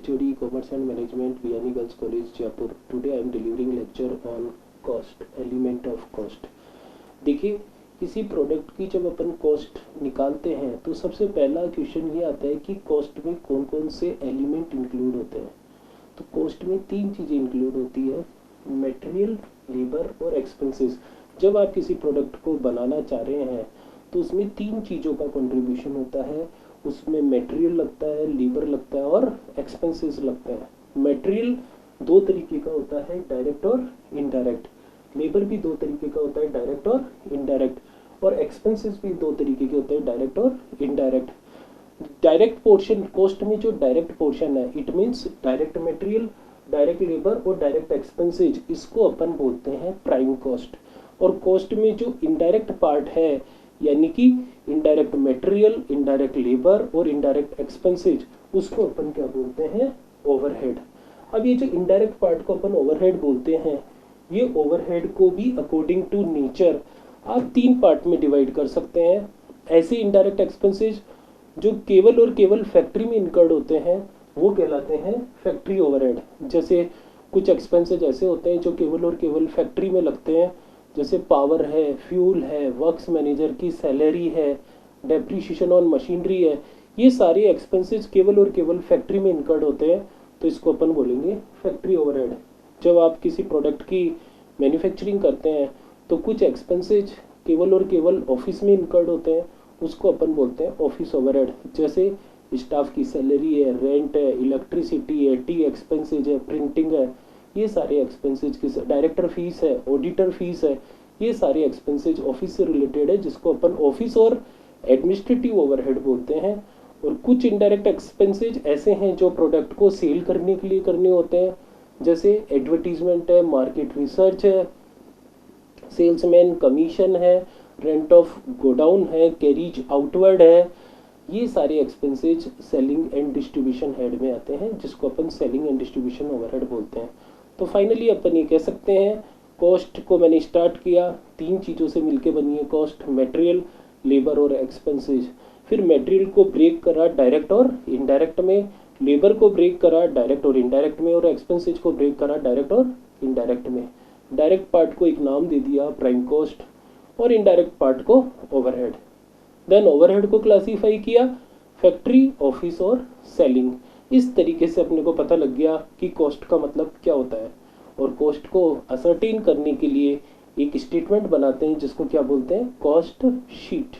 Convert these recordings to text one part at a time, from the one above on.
HOD Commerce and Management, Vianney Girls College, Jaipur. Today I am delivering lecture on cost, element of cost. देखिए, किसी product की जब अपन cost निकालते हैं तो सबसे पहला क्वेश्चन ये आता है कि कॉस्ट में कौन कौन से एलिमेंट इंक्लूड होते हैं। तो कॉस्ट में तीन चीज़ें इंक्लूड होती है, मटेरियल, लेबर और एक्सपेंसेस। जब आप किसी प्रोडक्ट को बनाना चाह रहे हैं तो उसमें तीन चीज़ों का कंट्रीब्यूशन होता है। उसमें मटेरियल लगता है, लेबर लगता है और एक्सपेंसेस लगता है। मटेरियल दो तरीके का होता है, डायरेक्ट और इनडायरेक्ट। लेबर भी दो तरीके का होता है, डायरेक्ट और इनडायरेक्ट। और एक्सपेंसेस भी दो तरीके के होते हैं, डायरेक्ट और इनडायरेक्ट। डायरेक्ट पोर्शन, कॉस्ट में जो डायरेक्ट पोर्शन है, it means direct material, direct labour और डायरेक्ट एक्सपेंसेज, इसको अपन बोलते हैं प्राइम कॉस्ट। और कॉस्ट में जो इनडायरेक्ट पार्ट है, यानी कि इनडायरेक्ट मटेरियल, इनडायरेक्ट लेबर और इनडायरेक्ट एक्सपेंसेज, उसको अपन क्या बोलते हैं, ओवरहेड। अब ये जो इनडायरेक्ट पार्ट को अपन ओवरहेड बोलते हैं, ये ओवरहेड को भी अकॉर्डिंग टू नेचर आप तीन पार्ट में डिवाइड कर सकते हैं। ऐसे इनडायरेक्ट एक्सपेंसेज जो केवल और केवल फैक्ट्री में इनकर्ड होते हैं वो कहलाते हैं फैक्ट्री ओवरहेड। जैसे कुछ एक्सपेंसेज ऐसे होते हैं जो केवल और केवल फैक्ट्री में लगते हैं, जैसे पावर है, फ्यूल है, वर्क्स मैनेजर की सैलरी है, डेप्रीशिएशन ऑन मशीनरी है। ये सारे एक्सपेंसेस केवल और केवल फैक्ट्री में इनकर्ड होते हैं, तो इसको अपन बोलेंगे फैक्ट्री ओवरहेड। जब आप किसी प्रोडक्ट की मैन्युफैक्चरिंग करते हैं तो कुछ एक्सपेंसेज केवल और केवल ऑफिस में इनकर्ड होते हैं, उसको अपन बोलते हैं ऑफिस ओवरहेड। जैसे स्टाफ की सैलरी है, रेंट है, इलेक्ट्रिसिटी है, टी एक्सपेंसेज है, प्रिंटिंग है, ये सारे एक्सपेंसेज की डायरेक्टर फीस है, ऑडिटर फीस है, ये सारे एक्सपेंसेज ऑफिस से रिलेटेड है, जिसको अपन ऑफिस और एडमिनिस्ट्रेटिव ओवरहेड बोलते हैं। और कुछ इनडायरेक्ट एक्सपेंसेज ऐसे हैं जो प्रोडक्ट को सेल करने के लिए करने होते हैं, जैसे एडवर्टीजमेंट है, मार्केट रिसर्च है, सेल्समैन कमीशन है, रेंट ऑफ गोडाउन है, कैरीज आउटवर्ड है। ये सारे expenses selling and distribution head में आते हैं, जिसको अपन सेलिंग एंड डिस्ट्रीब्यूशन ओवरहेड बोलते हैं। तो फाइनली अपन ये कह सकते हैं, कॉस्ट को मैंने स्टार्ट किया, तीन चीज़ों से मिलके बनी है कॉस्ट, मटेरियल, लेबर और एक्सपेंसेज। फिर मटेरियल को ब्रेक करा डायरेक्ट और इनडायरेक्ट में, लेबर को ब्रेक करा डायरेक्ट और इनडायरेक्ट में, और एक्सपेंसेज को ब्रेक करा डायरेक्ट और इनडायरेक्ट में। डायरेक्ट पार्ट को एक नाम दे दिया प्राइम कॉस्ट और इनडायरेक्ट पार्ट को ओवरहेड। देन ओवरहेड को क्लासीफाई किया फैक्ट्री, ऑफिस और सेलिंग। इस तरीके से अपने को पता लग गया कि कॉस्ट का मतलब क्या होता है। और कॉस्ट को असरटेन करने के लिए एक स्टेटमेंट बनाते हैं जिसको क्या बोलते हैं, कॉस्ट शीट।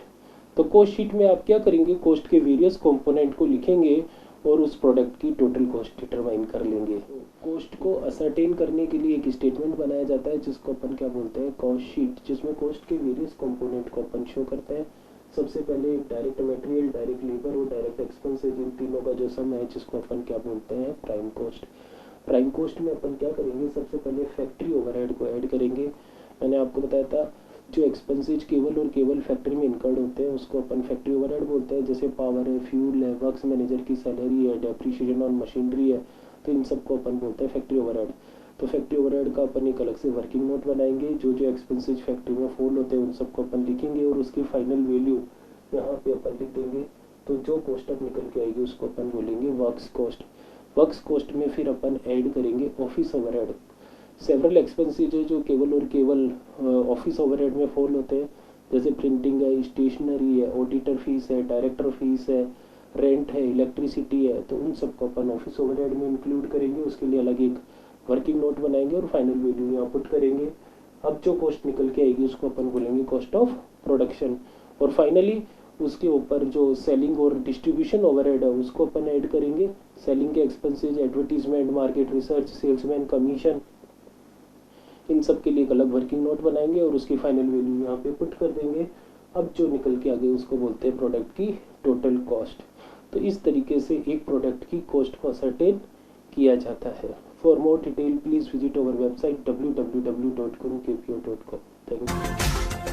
तो कॉस्ट शीट में आप क्या करेंगे, कॉस्ट के वेरियस कंपोनेंट को लिखेंगे और उस प्रोडक्ट की टोटल कॉस्ट डिटरमाइन कर लेंगे। कॉस्ट को असरटेन करने के लिए एक स्टेटमेंट बनाया जाता है जिसको अपन क्या बोलते हैं, कॉस्ट शीट, जिसमें कॉस्ट के वेरियस कंपोनेंट को अपन शो करते हैं। सबसे पहले डायरेक्ट मटेरियल, डायरेक्ट लेबर और डायरेक्ट एक्सपेंसेज, इन तीनों का जो सम है जिसको अपन क्या बोलते हैं, प्राइम कॉस्ट। प्राइम कॉस्ट में अपन क्या करेंगे, सबसे पहले फैक्ट्री ओवरहेड को ऐड करेंगे। मैंने आपको बताया था जो एक्सपेंसेज केवल और केवल फैक्ट्री में इनकर्ड होते हैं उसको अपन फैक्ट्री ओवरहेड बोलते हैं। जैसे पावर है, फ्यूल है, वर्क्स मैनेजर की सैलरी है, डेप्रीशिएशन ऑन मशीनरी है, तो इन सबको अपन बोलते हैं फैक्ट्री ओवरहेड। तो फैक्ट्री ओवरहेड का अपन एक अलग से वर्किंग नोट बनाएंगे, जो जो एक्सपेंसेज फैक्ट्री में फॉल होते हैं उन सबको अपन लिखेंगे और उसकी फाइनल वैल्यू यहाँ पे अपन लिख देंगे। तो जो कॉस्ट अब निकल के आएगी उसको अपन बोलेंगे वर्क्स कॉस्ट। वर्क्स कॉस्ट में फिर अपन ऐड करेंगे ऑफिस ओवरहेड। सेवरल एक्सपेंसेज है जो केवल और केवल ऑफिस ओवरहेड में फॉल होते हैं, जैसे प्रिंटिंग है, स्टेशनरी है, ऑडिटर फीस है, डायरेक्टर फीस है, रेंट है, इलेक्ट्रिसिटी है, तो उन सबको अपन ऑफिस ओवरहेड में इंक्लूड करेंगे। उसके लिए अलग एक वर्किंग नोट बनाएंगे और फाइनल वैल्यू यहाँ पुट करेंगे। अब जो कॉस्ट निकल के आएगी उसको अपन बोलेंगे कॉस्ट ऑफ प्रोडक्शन। और फाइनली उसके ऊपर जो सेलिंग और डिस्ट्रीब्यूशन ओवरहेड है उसको अपन ऐड करेंगे। सेलिंग के expenses, advertisement, market research, salesman commission, इन सब के लिए एक अलग वर्किंग नोट बनाएंगे और उसकी फाइनल वैल्यू यहाँ पे पुट कर देंगे। अब जो निकल के आगे उसको बोलते हैं प्रोडक्ट की टोटल कॉस्ट। तो इस तरीके से एक प्रोडक्ट की कॉस्ट को असरटेन किया जाता है। For more detail please visit our website www.gurukpo.com। Thank you.